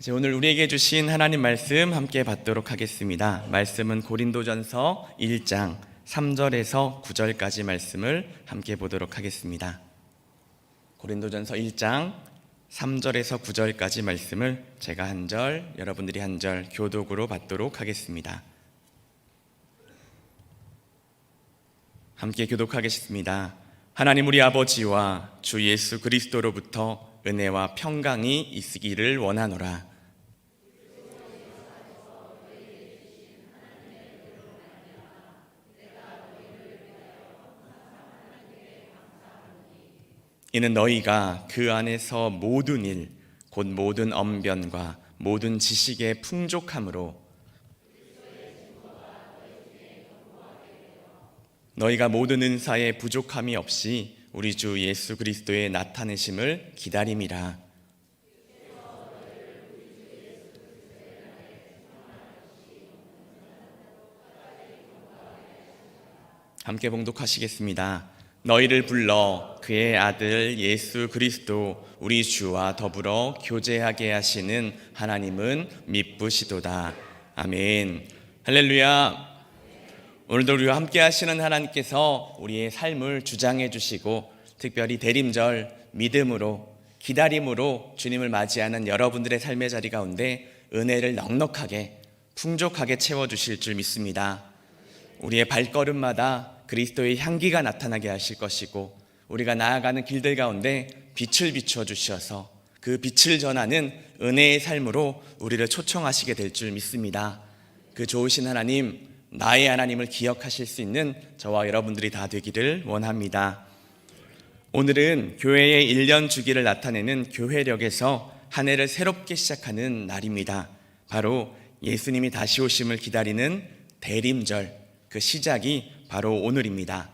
이제 오늘 우리에게 주신 하나님 말씀 함께 받도록 하겠습니다. 말씀은 고린도전서 1장 3절에서 9절까지 말씀을 함께 보도록 하겠습니다. 고린도전서 1장 3절에서 9절까지 말씀을 제가 한 절, 여러분들이 한 절 교독으로 받도록 하겠습니다. 함께 교독하겠습니다. 하나님 우리 아버지와 주 예수 그리스도로부터 은혜와 평강이 있으기를 원하노라. 이는 너희가 그 안에서 모든 일, 곧 모든 언변과 모든 지식의 풍족함으로 너희가 모든 은사에 부족함이 없이 우리 주 예수 그리스도의 나타내심을 기다림이라. 함께 봉독하시겠습니다. 너희를 불러 그의 아들 예수 그리스도 우리 주와 더불어 교제하게 하시는 하나님은 미쁘시도다. 아멘. 할렐루야. 오늘도 우리와 함께 하시는 하나님께서 우리의 삶을 주장해 주시고 특별히 대림절 믿음으로 기다림으로 주님을 맞이하는 여러분들의 삶의 자리 가운데 은혜를 넉넉하게 풍족하게 채워주실 줄 믿습니다. 우리의 발걸음마다 그리스도의 향기가 나타나게 하실 것이고 우리가 나아가는 길들 가운데 빛을 비추어 주셔서 그 빛을 전하는 은혜의 삶으로 우리를 초청하시게 될 줄 믿습니다. 그 좋으신 하나님, 나의 하나님을 기억하실 수 있는 저와 여러분들이 다 되기를 원합니다. 오늘은 교회의 1년 주기를 나타내는 교회력에서 한 해를 새롭게 시작하는 날입니다. 바로 예수님이 다시 오심을 기다리는 대림절, 그 시작이 바로 오늘입니다.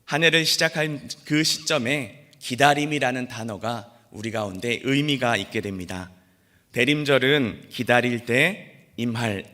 한 해를 시작한 그 시점에 기다림이라는 단어가 우리 가운데 의미가 있게 됩니다. 대림절은 기다릴 때 임할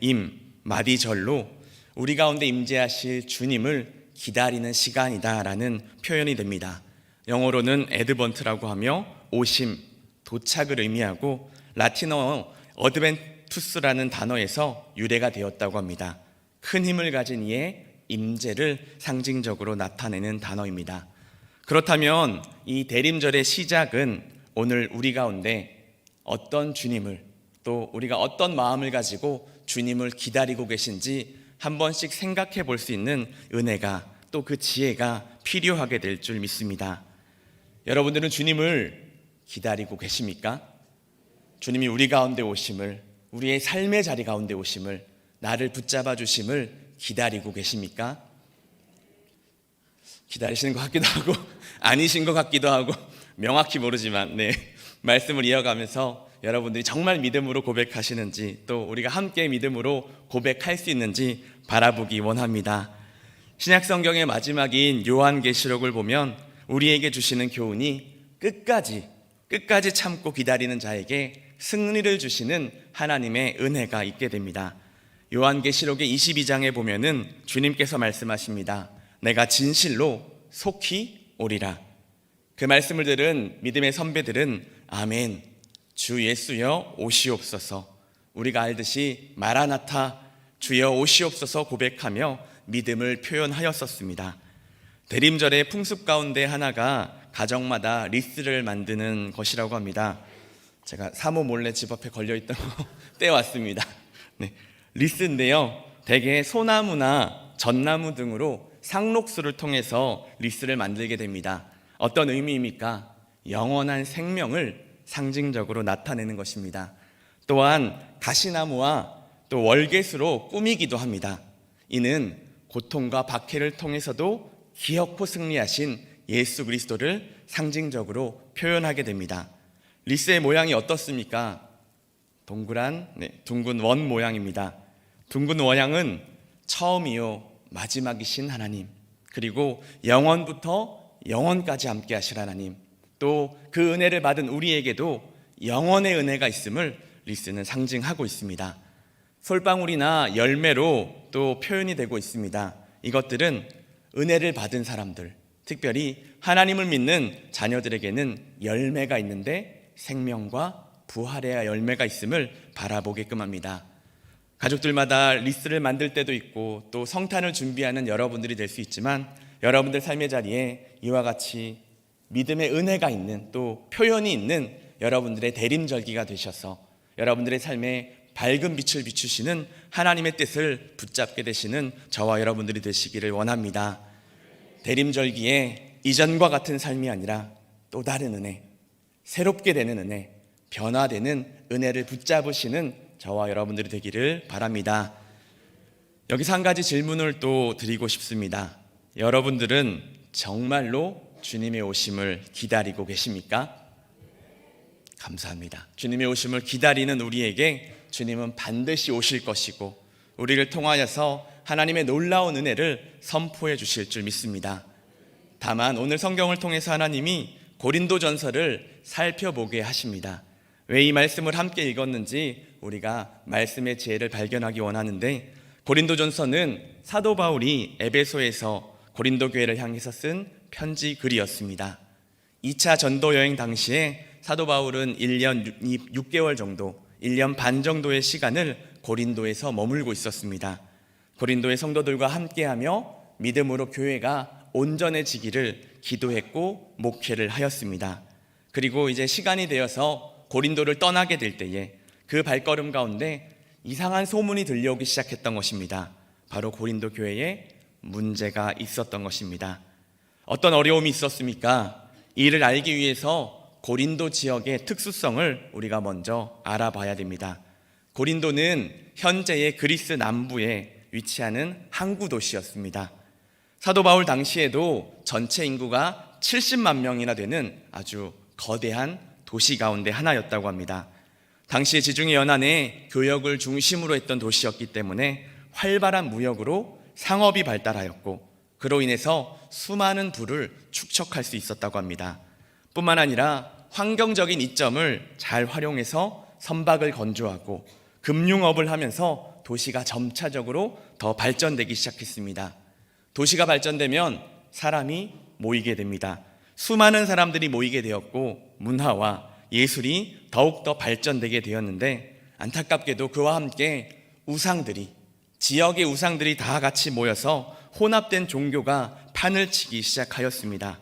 마디절로 우리 가운데 임재하실 주님을 기다리는 시간이다라는 표현이 됩니다. 영어로는 애드번트라고 하며 오심, 도착을 의미하고 라틴어 어드벤투스라는 단어에서 유래가 되었다고 합니다. 큰 힘을 가진 이의 임재를 상징적으로 나타내는 단어입니다. 그렇다면 이 대림절의 시작은 오늘 우리 가운데 어떤 주님을 또 우리가 어떤 마음을 가지고 주님을 기다리고 계신지 한 번씩 생각해 볼 수 있는 은혜가 또 그 지혜가 필요하게 될 줄 믿습니다. 여러분들은 주님을 기다리고 계십니까? 주님이 우리 가운데 오심을, 우리의 삶의 자리 가운데 오심을, 나를 붙잡아 주심을 기다리고 계십니까? 기다리시는 것 같기도 하고 아니신 것 같기도 하고 명확히 모르지만 말씀을 이어가면서 여러분들이 정말 믿음으로 고백하시는지 또 우리가 함께 믿음으로 고백할 수 있는지 바라보기 원합니다. 신약성경의 마지막인 요한계시록을 보면 우리에게 주시는 교훈이 끝까지 참고 기다리는 자에게 승리를 주시는 하나님의 은혜가 있게 됩니다. 요한계시록의 22장에 보면은 주님께서 말씀하십니다. 내가 진실로 속히 오리라. 그 말씀을 들은 믿음의 선배들은 아멘, 주 예수여 오시옵소서, 우리가 알듯이 마라나타 주여 오시옵소서 고백하며 믿음을 표현하였었습니다. 대림절의 풍습 가운데 하나가 가정마다 리스를 만드는 것이라고 합니다. 제가 사모 몰래 집 앞에 걸려있던 거 떼왔습니다. 리스인데요, 대개 소나무나 전나무 등으로 상록수를 통해서 리스를 만들게 됩니다. 어떤 의미입니까? 영원한 생명을 상징적으로 나타내는 것입니다. 또한 가시나무와 또 월계수로 꾸미기도 합니다. 이는 고통과 박해를 통해서도 기어코 승리하신 예수 그리스도를 상징적으로 표현하게 됩니다. 리스의 모양이 어떻습니까? 둥근 원 모양입니다. 둥근 원양은 처음이요 마지막이신 하나님, 그리고 영원부터 영원까지 함께 하실 하나님, 또 그 은혜를 받은 우리에게도 영원의 은혜가 있음을 리스는 상징하고 있습니다. 솔방울이나 열매로 또 표현이 되고 있습니다. 이것들은 은혜를 받은 사람들, 특별히 하나님을 믿는 자녀들에게는 열매가 있는데 생명과 부활해야 열매가 있음을 바라보게끔 합니다. 가족들마다 리스트를 만들 때도 있고 또 성탄을 준비하는 여러분들이 될 수 있지만, 여러분들 삶의 자리에 이와 같이 믿음의 은혜가 있는, 또 표현이 있는 여러분들의 대림절기가 되셔서 여러분들의 삶에 밝은 빛을 비추시는 하나님의 뜻을 붙잡게 되시는 저와 여러분들이 되시기를 원합니다. 대림절기에 이전과 같은 삶이 아니라 또 다른 은혜, 새롭게 되는 은혜, 변화되는 은혜를 붙잡으시는 저와 여러분들이 되기를 바랍니다. 여기서 한 가지 질문을 또 드리고 싶습니다. 여러분들은 정말로 주님의 오심을 기다리고 계십니까? 감사합니다. 주님의 오심을 기다리는 우리에게 주님은 반드시 오실 것이고 우리를 통하여서 하나님의 놀라운 은혜를 선포해 주실 줄 믿습니다. 다만 오늘 성경을 통해서 하나님이 고린도전서를 살펴보게 하십니다. 왜 이 말씀을 함께 읽었는지 우리가 말씀의 지혜를 발견하기 원하는데, 고린도전서는 사도 바울이 에베소에서 고린도 교회를 향해서 쓴 편지 글이었습니다. 2차 전도 여행 당시에 사도 바울은 1년 6개월 정도, 1년 반 정도의 시간을 고린도에서 머물고 있었습니다. 고린도의 성도들과 함께하며 믿음으로 교회가 온전해지기를 기도했고 목회를 하였습니다. 그리고 이제 시간이 되어서 고린도를 떠나게 될 때에 그 발걸음 가운데 이상한 소문이 들려오기 시작했던 것입니다. 바로 고린도 교회에 문제가 있었던 것입니다. 어떤 어려움이 있었습니까? 이를 알기 위해서 고린도 지역의 특수성을 우리가 먼저 알아봐야 됩니다. 고린도는 현재의 그리스 남부에 위치하는 항구 도시였습니다. 사도 바울 당시에도 전체 인구가 70만 명이나 되는 아주 거대한 도시 가운데 하나였다고 합니다. 당시에 지중해 연안에 교역을 중심으로 했던 도시였기 때문에 활발한 무역으로 상업이 발달하였고, 그로 인해서 수많은 부를 축적할 수 있었다고 합니다. 뿐만 아니라 환경적인 이점을 잘 활용해서 선박을 건조하고 금융업을 하면서 도시가 점차적으로 더 발전되기 시작했습니다. 도시가 발전되면 사람이 모이게 됩니다. 수많은 사람들이 모이게 되었고 문화와 예술이 더욱더 발전되게 되었는데, 안타깝게도 그와 함께 지역의 우상들이 다 같이 모여서 혼합된 종교가 판을 치기 시작하였습니다.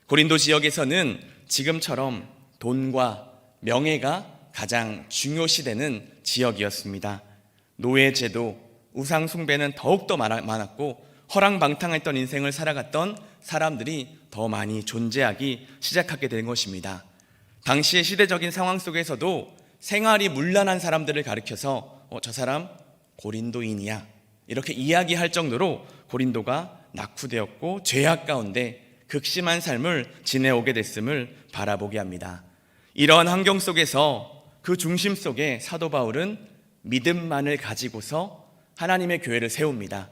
고린도 지역에서는 지금처럼 돈과 명예가 가장 중요시되는 지역이었습니다. 노예제도, 우상 숭배는 더욱더 많았고 허랑방탕했던 인생을 살아갔던 사람들이 더 많이 존재하기 시작하게 된 것입니다. 당시의 시대적인 상황 속에서도 생활이 문란한 사람들을 가리켜서 저 사람 고린도인이야, 이렇게 이야기할 정도로 고린도가 낙후되었고 죄악 가운데 극심한 삶을 지내오게 됐음을 바라보게 합니다. 이러한 환경 속에서, 그 중심 속에 사도 바울은 믿음만을 가지고서 하나님의 교회를 세웁니다.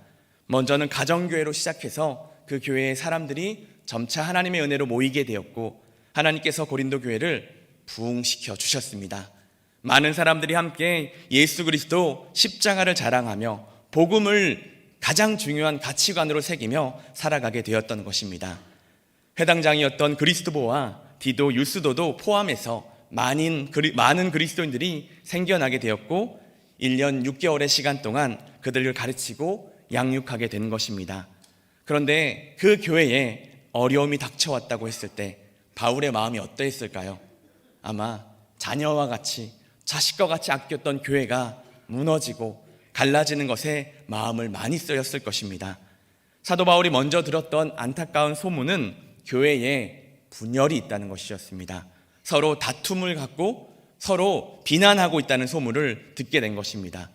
먼저는 가정교회로 시작해서 그 교회의 사람들이 점차 하나님의 은혜로 모이게 되었고, 하나님께서 고린도 교회를 부흥시켜 주셨습니다. 많은 사람들이 함께 예수 그리스도 십자가를 자랑하며 복음을 가장 중요한 가치관으로 새기며 살아가게 되었던 것입니다. 회당장이었던 그리스도보와 디도, 유스도도 포함해서 많은 그리스도인들이 생겨나게 되었고 1년 6개월의 시간 동안 그들을 가르치고 양육하게 된 것입니다. 그런데 그 교회에 어려움이 닥쳐왔다고 했을 때 바울의 마음이 어떠했을까요? 아마 자녀와 같이, 자식과 같이 아꼈던 교회가 무너지고 갈라지는 것에 마음을 많이 쓰였을 것입니다. 사도 바울이 먼저 들었던 안타까운 소문은 교회에 분열이 있다는 것이었습니다. 서로 다툼을 갖고 서로 비난하고 있다는 소문을 듣게 된 것입니다.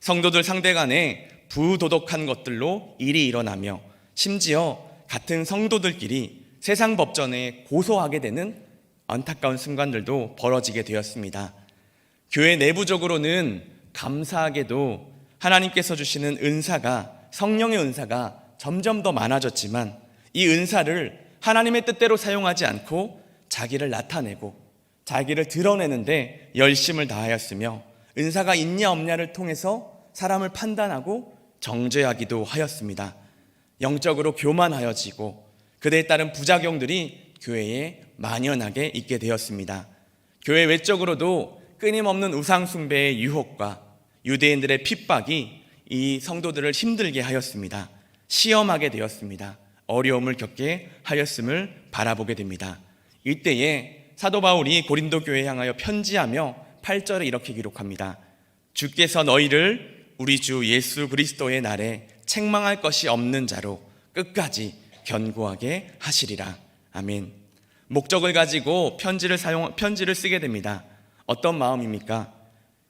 성도들 상대 간에 부도덕한 것들로 일이 일어나며 심지어 같은 성도들끼리 세상 법전에 고소하게 되는 안타까운 순간들도 벌어지게 되었습니다. 교회 내부적으로는 감사하게도 하나님께서 주시는 은사가, 성령의 은사가 점점 더 많아졌지만 이 은사를 하나님의 뜻대로 사용하지 않고 자기를 나타내고 자기를 드러내는데 열심을 다하였으며, 은사가 있냐 없냐를 통해서 사람을 판단하고 정죄하기도 하였습니다. 영적으로 교만하여지고 그에 따른 부작용들이 교회에 만연하게 있게 되었습니다. 교회 외적으로도 끊임없는 우상숭배의 유혹과 유대인들의 핍박이 이 성도들을 힘들게 하였습니다. 시험하게 되었습니다. 어려움을 겪게 하였음을 바라보게 됩니다. 이때에 사도 바울이 고린도 교회에 향하여 편지하며 8절에 이렇게 기록합니다. 주께서 너희를 우리 주 예수 그리스도의 날에 책망할 것이 없는 자로 끝까지 견고하게 하시리라. 아멘. 목적을 가지고 편지를 쓰게 됩니다. 어떤 마음입니까?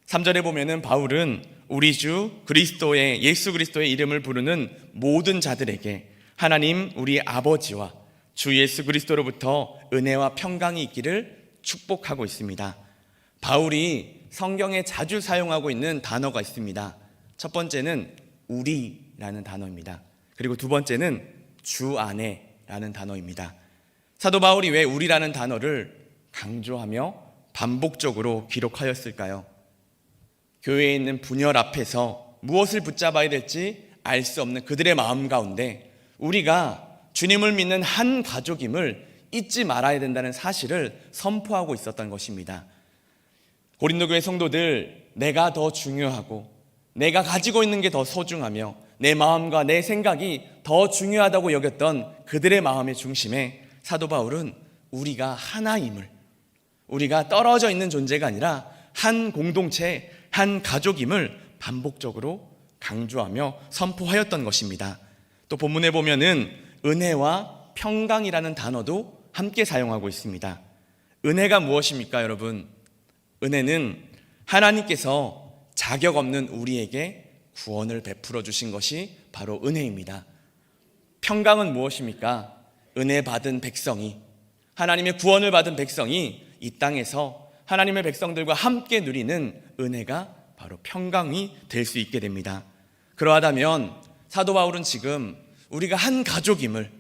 3절에 보면은 바울은 우리 주 그리스도의 예수 그리스도의 이름을 부르는 모든 자들에게 하나님 우리 아버지와 주 예수 그리스도로부터 은혜와 평강이 있기를 축복하고 있습니다. 바울이 성경에 자주 사용하고 있는 단어가 있습니다. 첫 번째는 우리라는 단어입니다. 그리고 두 번째는 주 안에라는 단어입니다. 사도 바울이 왜 우리라는 단어를 강조하며 반복적으로 기록하였을까요? 교회에 있는 분열 앞에서 무엇을 붙잡아야 될지 알 수 없는 그들의 마음 가운데 우리가 주님을 믿는 한 가족임을 잊지 말아야 된다는 사실을 선포하고 있었던 것입니다. 고린도 교회 성도들, 내가 더 중요하고 내가 가지고 있는 게 더 소중하며 내 마음과 내 생각이 더 중요하다고 여겼던 그들의 마음의 중심에 사도 바울은 우리가 하나임을, 우리가 떨어져 있는 존재가 아니라 한 공동체, 한 가족임을 반복적으로 강조하며 선포하였던 것입니다. 또 본문에 보면은 은혜와 평강이라는 단어도 함께 사용하고 있습니다. 은혜가 무엇입니까, 여러분? 은혜는 하나님께서 자격 없는 우리에게 구원을 베풀어 주신 것이 바로 은혜입니다. 평강은 무엇입니까? 은혜 받은 백성이, 하나님의 구원을 받은 백성이 이 땅에서 하나님의 백성들과 함께 누리는 은혜가 바로 평강이 될 수 있게 됩니다. 그러하다면 사도 바울은 지금 우리가 한 가족임을,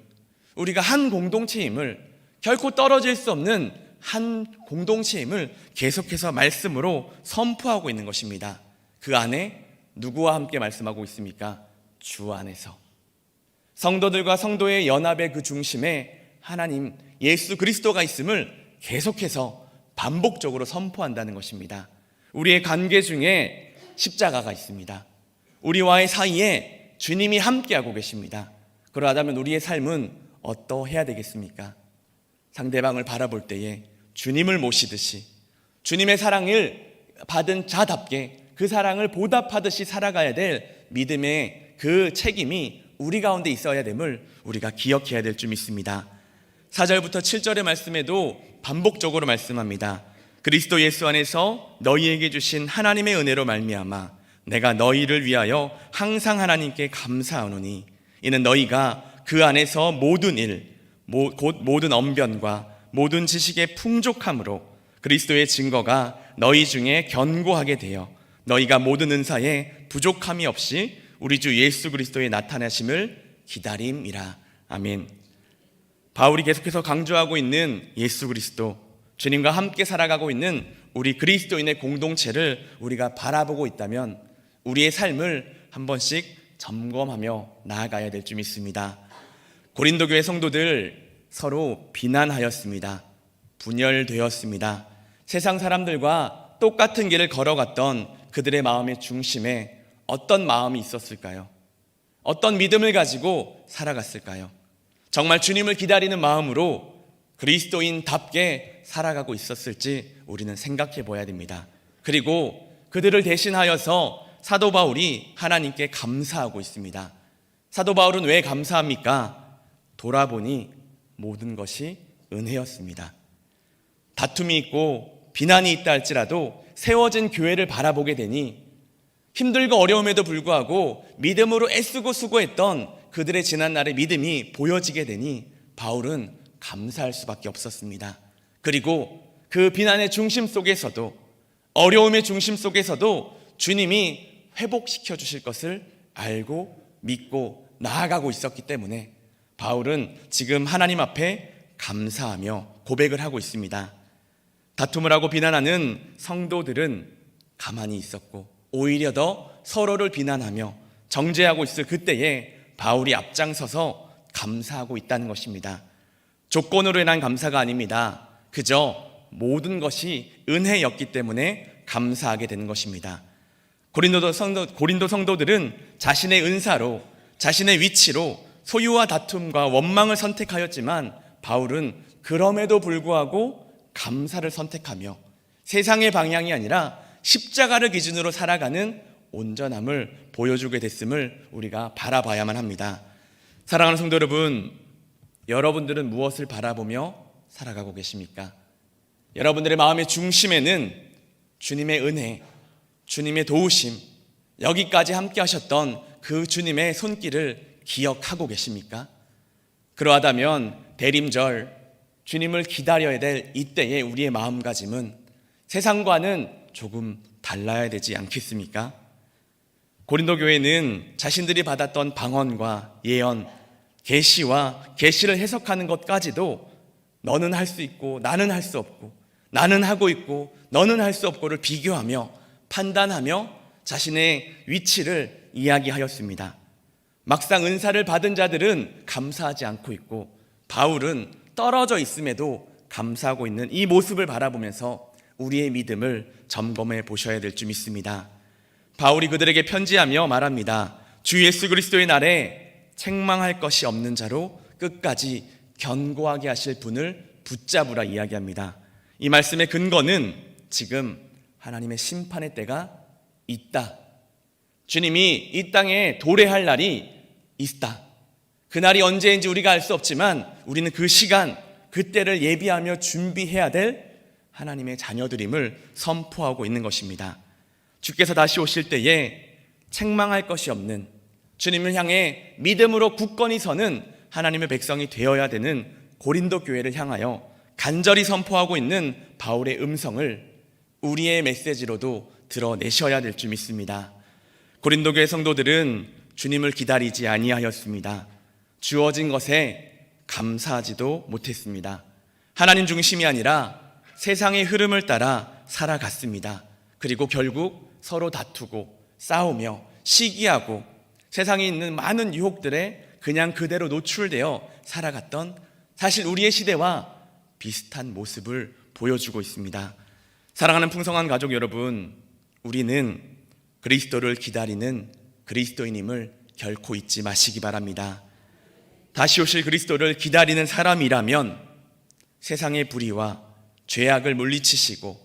우리가 한 공동체임을, 결코 떨어질 수 없는 한 공동체임을 계속해서 말씀으로 선포하고 있는 것입니다. 그 안에 누구와 함께 말씀하고 있습니까? 주 안에서. 성도들과 성도의 연합의 그 중심에 하나님 예수 그리스도가 있음을 계속해서 반복적으로 선포한다는 것입니다. 우리의 관계 중에 십자가가 있습니다. 우리와의 사이에 주님이 함께하고 계십니다. 그러하다면 우리의 삶은 어떠해야 되겠습니까? 상대방을 바라볼 때에 주님을 모시듯이 주님의 사랑을 받은 자답게 그 사랑을 보답하듯이 살아가야 될 믿음의 그 책임이 우리 가운데 있어야 됨을 우리가 기억해야 될 줄 믿습니다. 4절부터 7절의 말씀에도 반복적으로 말씀합니다. 그리스도 예수 안에서 너희에게 주신 하나님의 은혜로 말미암아 내가 너희를 위하여 항상 하나님께 감사하노니 이는 너희가 그 안에서 모든 일, 곧 모든 언변과 모든 지식의 풍족함으로 그리스도의 증거가 너희 중에 견고하게 되어 너희가 모든 은사에 부족함이 없이 우리 주 예수 그리스도의 나타나심을 기다림이라. 아멘. 바울이 계속해서 강조하고 있는 예수 그리스도, 주님과 함께 살아가고 있는 우리 그리스도인의 공동체를 우리가 바라보고 있다면 우리의 삶을 한 번씩 점검하며 나아가야 될 줄 믿습니다. 고린도 교회 성도들 서로 비난하였습니다. 분열되었습니다. 세상 사람들과 똑같은 길을 걸어갔던 그들의 마음의 중심에 어떤 마음이 있었을까요? 어떤 믿음을 가지고 살아갔을까요? 정말 주님을 기다리는 마음으로 그리스도인답게 살아가고 있었을지 우리는 생각해 보아야 됩니다. 그리고 그들을 대신하여서 사도 바울이 하나님께 감사하고 있습니다. 사도 바울은 왜 감사합니까? 돌아보니 모든 것이 은혜였습니다. 다툼이 있고 비난이 있다 할지라도 세워진 교회를 바라보게 되니 힘들고 어려움에도 불구하고 믿음으로 애쓰고 수고했던 그들의 지난날의 믿음이 보여지게 되니 바울은 감사할 수밖에 없었습니다. 그리고 그 비난의 중심 속에서도, 어려움의 중심 속에서도 주님이 회복시켜 주실 것을 알고 믿고 나아가고 있었기 때문에 바울은 지금 하나님 앞에 감사하며 고백을 하고 있습니다. 다툼을 하고 비난하는 성도들은 가만히 있었고 오히려 더 서로를 비난하며 정죄하고 있을 그때에 바울이 앞장서서 감사하고 있다는 것입니다. 조건으로 인한 감사가 아닙니다. 그저 모든 것이 은혜였기 때문에 감사하게 되는 것입니다. 고린도 성도들은 자신의 은사로, 자신의 위치로 소유와 다툼과 원망을 선택하였지만 바울은 그럼에도 불구하고 감사를 선택하며 세상의 방향이 아니라 십자가를 기준으로 살아가는 온전함을 보여주게 됐음을 우리가 바라봐야만 합니다. 사랑하는 성도 여러분, 여러분들은 무엇을 바라보며 살아가고 계십니까? 여러분들의 마음의 중심에는 주님의 은혜, 주님의 도우심, 여기까지 함께 하셨던 그 주님의 손길을 기억하고 계십니까? 그러하다면 대림절, 주님을 기다려야 될 이때의 우리의 마음가짐은 세상과는 조금 달라야 되지 않겠습니까? 고린도 교회는 자신들이 받았던 방언과 예언, 계시와 계시를 해석하는 것까지도 너는 할 수 있고 나는 할 수 없고, 나는 하고 있고 너는 할 수 없고를 비교하며 판단하며 자신의 위치를 이야기하였습니다. 막상 은사를 받은 자들은 감사하지 않고 있고 바울은 떨어져 있음에도 감사하고 있는 이 모습을 바라보면서 우리의 믿음을 점검해 보셔야 될 줄 믿습니다. 바울이 그들에게 편지하며 말합니다. 주 예수 그리스도의 날에 책망할 것이 없는 자로 끝까지 견고하게 하실 분을 붙잡으라 이야기합니다. 이 말씀의 근거는 지금 하나님의 심판의 때가 있다. 주님이 이 땅에 도래할 날이 있다. 그날이 언제인지 우리가 알 수 없지만 우리는 그 시간, 그때를 예비하며 준비해야 될 하나님의 자녀들임을 선포하고 있는 것입니다. 주께서 다시 오실 때에 책망할 것이 없는, 주님을 향해 믿음으로 굳건히 서는 하나님의 백성이 되어야 되는 고린도 교회를 향하여 간절히 선포하고 있는 바울의 음성을 우리의 메시지로도 드러내셔야 될 줄 믿습니다. 고린도 교회 성도들은 주님을 기다리지 아니하였습니다. 주어진 것에 감사하지도 못했습니다. 하나님 중심이 아니라 세상의 흐름을 따라 살아갔습니다. 그리고 결국 서로 다투고 싸우며 시기하고 세상에 있는 많은 유혹들에 그냥 그대로 노출되어 살아갔던, 사실 우리의 시대와 비슷한 모습을 보여주고 있습니다. 사랑하는 풍성한 가족 여러분, 우리는 그리스도를 기다리는 그리스도인임을 결코 잊지 마시기 바랍니다. 다시 오실 그리스도를 기다리는 사람이라면 세상의 불의와 죄악을 물리치시고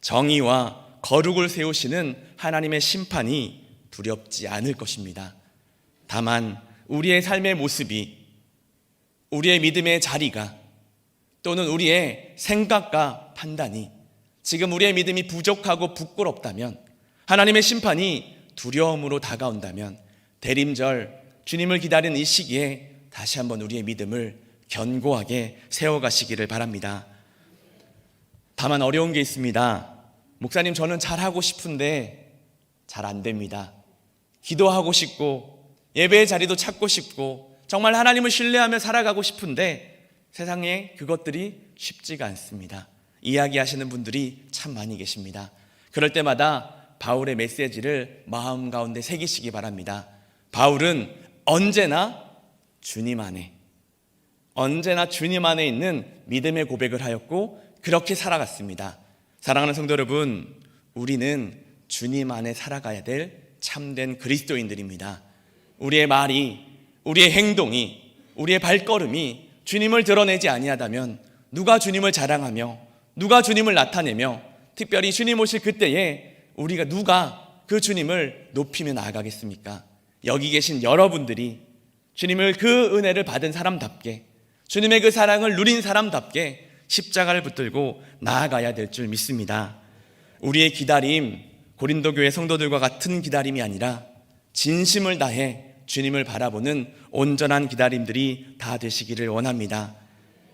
정의와 거룩을 세우시는 하나님의 심판이 두렵지 않을 것입니다. 다만 우리의 삶의 모습이, 우리의 믿음의 자리가, 또는 우리의 생각과 판단이 지금 우리의 믿음이 부족하고 부끄럽다면, 하나님의 심판이 두려움으로 다가온다면 대림절 주님을 기다리는 이 시기에 다시 한번 우리의 믿음을 견고하게 세워가시기를 바랍니다. 다만 어려운 게 있습니다. 목사님, 저는 잘하고 싶은데 잘 안 됩니다. 기도하고 싶고 예배의 자리도 찾고 싶고 정말 하나님을 신뢰하며 살아가고 싶은데 세상에 그것들이 쉽지가 않습니다. 이야기하시는 분들이 참 많이 계십니다. 그럴 때마다 바울의 메시지를 마음 가운데 새기시기 바랍니다. 바울은 언제나 주님 안에 있는 믿음의 고백을 하였고 그렇게 살아갔습니다. 사랑하는 성도 여러분, 우리는 주님 안에 살아가야 될 참된 그리스도인들입니다. 우리의 말이, 우리의 행동이, 우리의 발걸음이 주님을 드러내지 아니하다면 누가 주님을 자랑하며 누가 주님을 나타내며 특별히 주님 오실 그때에 우리가 누가 그 주님을 높이며 나아가겠습니까? 여기 계신 여러분들이 주님을 그 은혜를 받은 사람답게, 주님의 그 사랑을 누린 사람답게 십자가를 붙들고 나아가야 될 줄 믿습니다. 우리의 기다림, 고린도 교회 성도들과 같은 기다림이 아니라 진심을 다해 주님을 바라보는 온전한 기다림들이 다 되시기를 원합니다.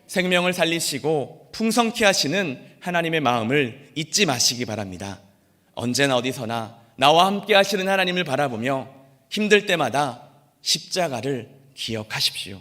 생명을 살리시고 풍성케 하시는 하나님의 마음을 잊지 마시기 바랍니다. 언제나 어디서나 나와 함께 하시는 하나님을 바라보며 힘들 때마다 십자가를 기억하십시오.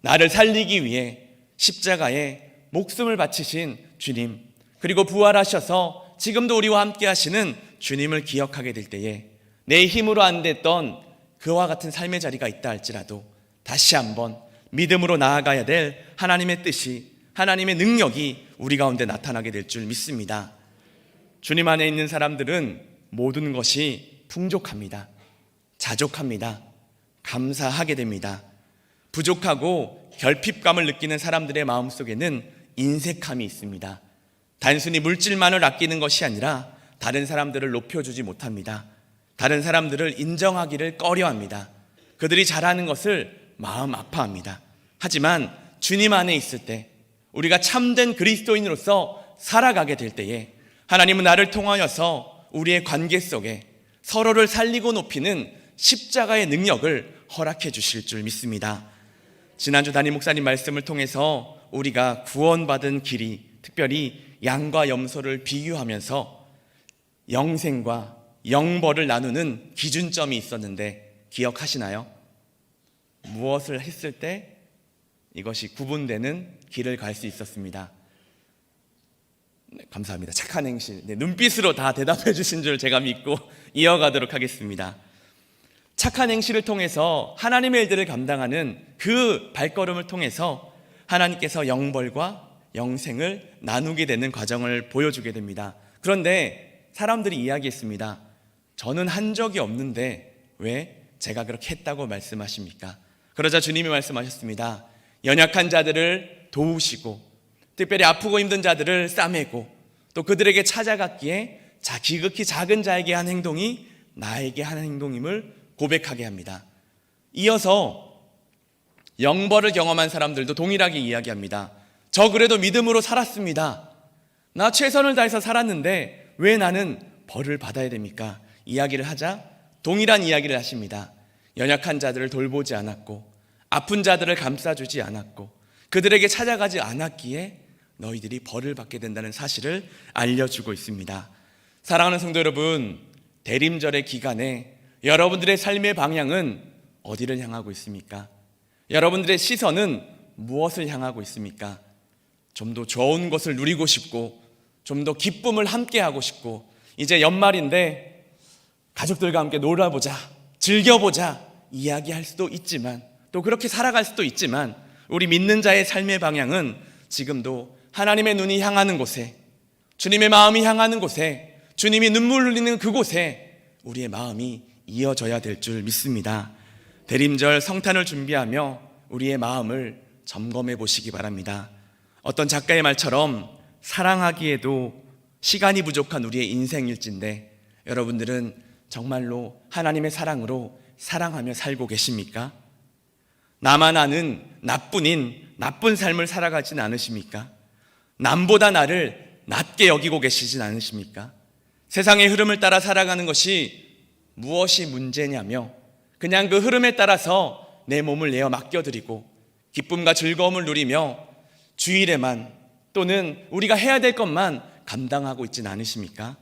나를 살리기 위해 십자가에 목숨을 바치신 주님, 그리고 부활하셔서 지금도 우리와 함께 하시는 주님을 기억하게 될 때에 내 힘으로 안 됐던 그와 같은 삶의 자리가 있다 할지라도 다시 한번 믿음으로 나아가야 될 하나님의 뜻이, 하나님의 능력이 우리 가운데 나타나게 될 줄 믿습니다. 주님 안에 있는 사람들은 모든 것이 풍족합니다. 자족합니다. 감사하게 됩니다. 부족하고 결핍감을 느끼는 사람들의 마음속에는 인색함이 있습니다. 단순히 물질만을 아끼는 것이 아니라 다른 사람들을 높여주지 못합니다. 다른 사람들을 인정하기를 꺼려합니다. 그들이 잘하는 것을 마음 아파합니다. 하지만 주님 안에 있을 때, 우리가 참된 그리스도인으로서 살아가게 될 때에 하나님은 나를 통하여서 우리의 관계 속에 서로를 살리고 높이는 십자가의 능력을 허락해 주실 줄 믿습니다. 지난주 담임 목사님 말씀을 통해서 우리가 구원받은 길이, 특별히 양과 염소를 비유하면서 영생과 영벌을 나누는 기준점이 있었는데 기억하시나요? 무엇을 했을 때 이것이 구분되는 길을 갈 수 있었습니다. 네, 감사합니다. 착한 행실. 네, 눈빛으로 다 대답해 주신 줄 제가 믿고 이어가도록 하겠습니다. 착한 행실을 통해서 하나님의 일들을 감당하는 그 발걸음을 통해서 하나님께서 영벌과 영생을 나누게 되는 과정을 보여주게 됩니다. 그런데 사람들이 이야기했습니다. 저는 한 적이 없는데 왜 제가 그렇게 했다고 말씀하십니까? 그러자 주님이 말씀하셨습니다. 연약한 자들을 도우시고 특별히 아프고 힘든 자들을 싸매고 또 그들에게 찾아갔기에 지극히 작은 자에게 한 행동이 나에게 한 행동임을 고백하게 합니다. 이어서 영벌을 경험한 사람들도 동일하게 이야기합니다. 저 그래도 믿음으로 살았습니다. 나 최선을 다해서 살았는데 왜 나는 벌을 받아야 됩니까? 이야기를 하자 동일한 이야기를 하십니다. 연약한 자들을 돌보지 않았고 아픈 자들을 감싸주지 않았고 그들에게 찾아가지 않았기에 너희들이 벌을 받게 된다는 사실을 알려주고 있습니다. 사랑하는 성도 여러분, 대림절의 기간에 여러분들의 삶의 방향은 어디를 향하고 있습니까? 여러분들의 시선은 무엇을 향하고 있습니까? 좀 더 좋은 것을 누리고 싶고 좀 더 기쁨을 함께 하고 싶고 이제 연말인데 가족들과 함께 놀아보자, 즐겨보자 이야기할 수도 있지만 또 그렇게 살아갈 수도 있지만 우리 믿는 자의 삶의 방향은 지금도 하나님의 눈이 향하는 곳에, 주님의 마음이 향하는 곳에, 주님이 눈물 흘리는 그곳에 우리의 마음이 이어져야 될 줄 믿습니다. 대림절 성탄을 준비하며 우리의 마음을 점검해 보시기 바랍니다. 어떤 작가의 말처럼 사랑하기에도 시간이 부족한 우리의 인생일진데 여러분들은 정말로 하나님의 사랑으로 사랑하며 살고 계십니까? 나만 아는 나뿐인 나쁜 삶을 살아가진 않으십니까? 남보다 나를 낮게 여기고 계시진 않으십니까? 세상의 흐름을 따라 살아가는 것이 무엇이 문제냐며 그냥 그 흐름에 따라서 내 몸을 내어 맡겨드리고 기쁨과 즐거움을 누리며 주일에만 또는 우리가 해야 될 것만 감당하고 있진 않으십니까?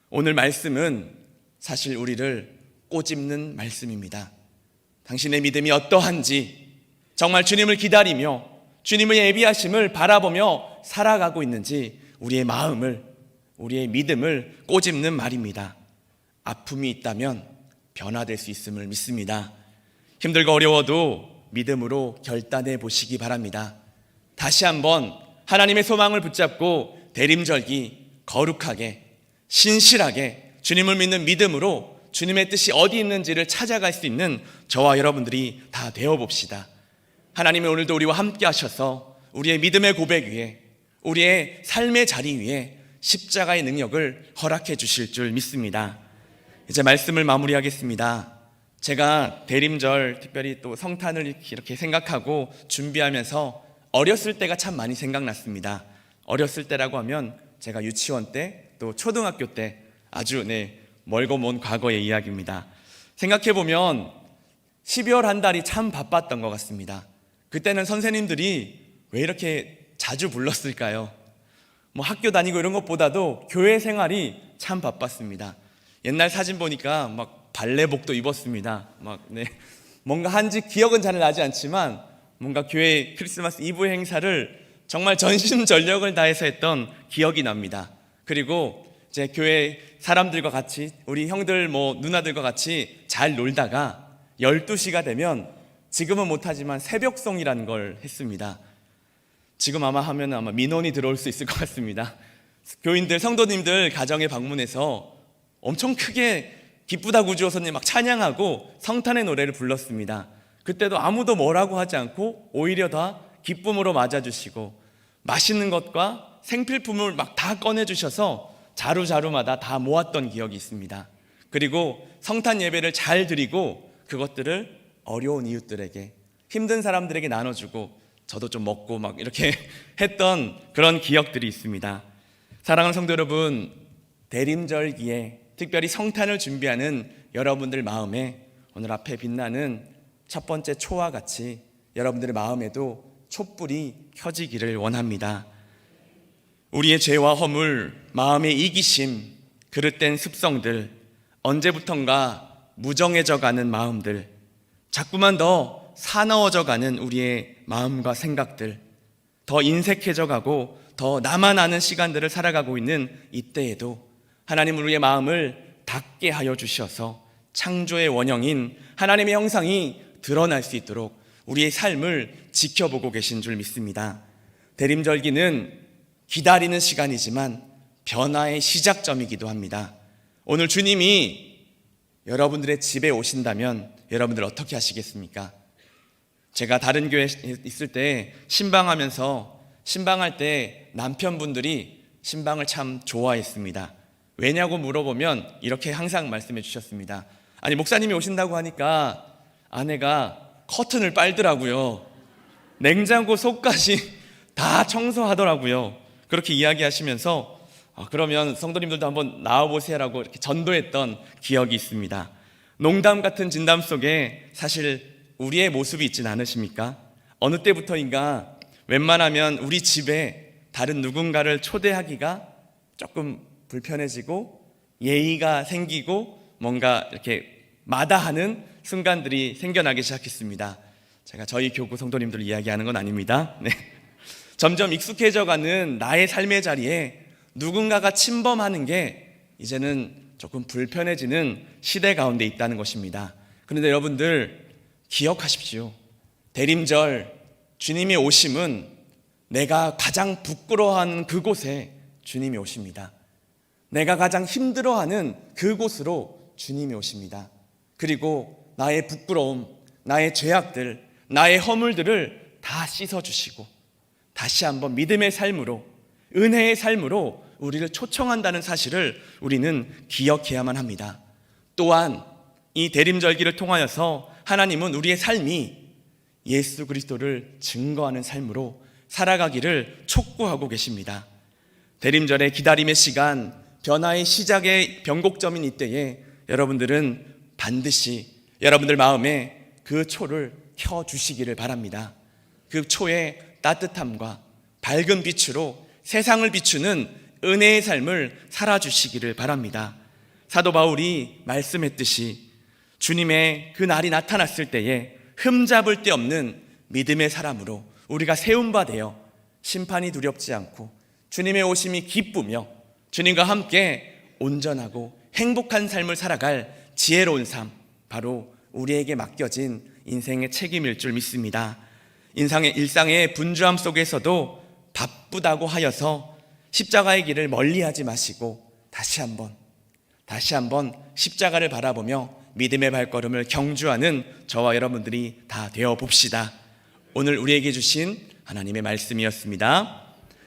오늘 말씀은 사실 우리를 꼬집는 말씀입니다. 당신의 믿음이 어떠한지, 정말 주님을 기다리며 주님의 예비하심을 바라보며 살아가고 있는지 우리의 마음을, 우리의 믿음을 꼬집는 말입니다. 아픔이 있다면 변화될 수 있음을 믿습니다. 힘들고 어려워도 믿음으로 결단해 보시기 바랍니다. 다시 한번 하나님의 소망을 붙잡고 대림절기 거룩하게 신실하게 주님을 믿는 믿음으로 주님의 뜻이 어디 있는지를 찾아갈 수 있는 저와 여러분들이 다 되어봅시다. 하나님이 오늘도 우리와 함께 하셔서 우리의 믿음의 고백 위에 우리의 삶의 자리 위에 십자가의 능력을 허락해 주실 줄 믿습니다. 이제 말씀을 마무리하겠습니다. 제가 대림절 특별히 또 성탄을 이렇게 생각하고 준비하면서 어렸을 때가 참 많이 생각났습니다. 어렸을 때라고 하면 제가 유치원 때 또 초등학교 때 아주 멀고 먼 과거의 이야기입니다. 생각해보면 12월 한 달이 참 바빴던 것 같습니다. 그때는 선생님들이 왜 이렇게 자주 불렀을까요? 학교 다니고 이런 것보다도 교회 생활이 참 바빴습니다. 옛날 사진 보니까 막 발레복도 입었습니다. 뭔가 한지 기억은 잘 나지 않지만 뭔가 교회 크리스마스 이브 행사를 정말 전심전력을 다해서 했던 기억이 납니다. 그리고 제 교회 사람들과 같이 우리 형들 누나들과 같이 잘 놀다가 12시가 되면 지금은 못하지만 새벽송이라는 걸 했습니다. 지금 아마 하면 아마 민원이 들어올 수 있을 것 같습니다. 교인들, 성도님들 가정에 방문해서 엄청 크게 기쁘다 구주오소님 막 찬양하고 성탄의 노래를 불렀습니다. 그때도 아무도 뭐라고 하지 않고 오히려 다 기쁨으로 맞아주시고 맛있는 것과 생필품을 막 다 꺼내주셔서 자루자루마다 다 모았던 기억이 있습니다. 그리고 성탄 예배를 잘 드리고 그것들을 어려운 이웃들에게, 힘든 사람들에게 나눠주고 저도 좀 먹고 막 이렇게 했던 그런 기억들이 있습니다. 사랑하는 성도 여러분, 대림절기에 특별히 성탄을 준비하는 여러분들 마음에 오늘 앞에 빛나는 첫 번째 초와 같이 여러분들의 마음에도 촛불이 켜지기를 원합니다. 우리의 죄와 허물, 마음의 이기심, 그릇된 습성들, 언제부턴가 무정해져가는 마음들, 자꾸만 더 사나워져가는 우리의 마음과 생각들, 더 인색해져가고 더 나만 아는 시간들을 살아가고 있는 이때에도 하나님은 우리의 마음을 닫게 하여 주셔서 창조의 원형인 하나님의 형상이 드러날 수 있도록 우리의 삶을 지켜보고 계신 줄 믿습니다. 대림절기는 기다리는 시간이지만 변화의 시작점이기도 합니다. 오늘 주님이 여러분들의 집에 오신다면 여러분들 어떻게 하시겠습니까? 제가 다른 교회에 있을 때 신방할 때 남편분들이 신방을 참 좋아했습니다. 왜냐고 물어보면 이렇게 항상 말씀해 주셨습니다. 아니, 목사님이 오신다고 하니까 아내가 커튼을 빨더라고요. 냉장고 속까지 다 청소하더라고요. 그렇게 이야기하시면서 그러면 성도님들도 한번 나와보세요라고 이렇게 전도했던 기억이 있습니다. 농담 같은 진담 속에 사실 우리의 모습이 있진 않으십니까? 어느 때부터인가 웬만하면 우리 집에 다른 누군가를 초대하기가 조금 불편해지고 예의가 생기고 뭔가 이렇게 마다하는 순간들이 생겨나기 시작했습니다. 제가 저희 교구 성도님들 이야기하는 건 아닙니다. 네. 점점 익숙해져가는 나의 삶의 자리에 누군가가 침범하는 게 이제는 조금 불편해지는 시대 가운데 있다는 것입니다. 그런데 여러분들 기억하십시오. 대림절 주님의 오심은 내가 가장 부끄러워하는 그곳에 주님이 오십니다. 내가 가장 힘들어하는 그곳으로 주님이 오십니다. 그리고 나의 부끄러움, 나의 죄악들, 나의 허물들을 다 씻어주시고 다시 한번 믿음의 삶으로, 은혜의 삶으로 우리를 초청한다는 사실을 우리는 기억해야만 합니다. 또한 이 대림절기를 통하여서 하나님은 우리의 삶이 예수 그리스도를 증거하는 삶으로 살아가기를 촉구하고 계십니다. 대림절의 기다림의 시간, 변화의 시작의 변곡점인 이때에 여러분들은 반드시 여러분들 마음에 그 초를 켜주시기를 바랍니다. 그 초의 따뜻함과 밝은 빛으로 세상을 비추는 은혜의 삶을 살아주시기를 바랍니다. 사도 바울이 말씀했듯이 주님의 그 날이 나타났을 때에 흠잡을 데 없는 믿음의 사람으로 우리가 세운 바 되어 심판이 두렵지 않고 주님의 오심이 기쁘며 주님과 함께 온전하고 행복한 삶을 살아갈 지혜로운 삶, 바로 우리에게 맡겨진 인생의 책임일 줄 믿습니다. 일상의 분주함 속에서도 바쁘다고 하여서 십자가의 길을 멀리하지 마시고 다시 한번 십자가를 바라보며 믿음의 발걸음을 경주하는 저와 여러분들이 다 되어 봅시다. 오늘 우리에게 주신 하나님의 말씀이었습니다.